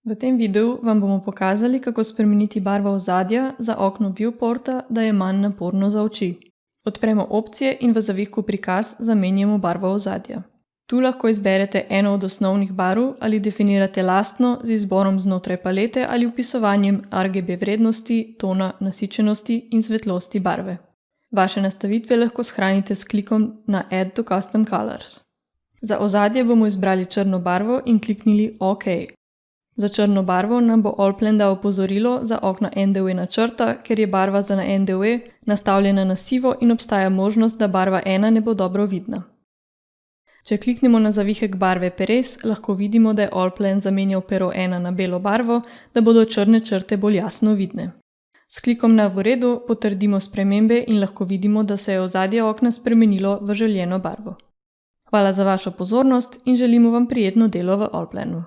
V tem videu vam bomo pokazali, kako spremeniti barvo ozadja za okno viewporta, da je manj naporno za oči. Odpremo opcije in v zavihku prikaz zamenjamo barvo ozadja. Tu lahko izberete eno od osnovnih barv ali definirate lastno z izborom znotraj palete ali vpisovanjem RGB vrednosti, tona, nasičenosti in svetlosti barve. Vaše nastavitve lahko shranite s klikom na Add to Custom Colors. Za ozadje bomo izbrali črno barvo in kliknili OK. Za črno barvo nam bo Allplan dal opozorilo za okna NDOE načrta, ker je barva za NDOE nastavljena na sivo in obstaja možnost, da barva 1 ne bo dobro vidna. Če kliknemo na zavihek barve peres, lahko vidimo, da je Allplan zamenjal pero 1 na belo barvo, da bodo črne črte bolj jasno vidne. S klikom na v redu potrdimo spremembe in lahko vidimo, da se je ozadje okna spremenilo v željeno barvo. Hvala za vašo pozornost in želimo vam prijetno delo v Allplanu.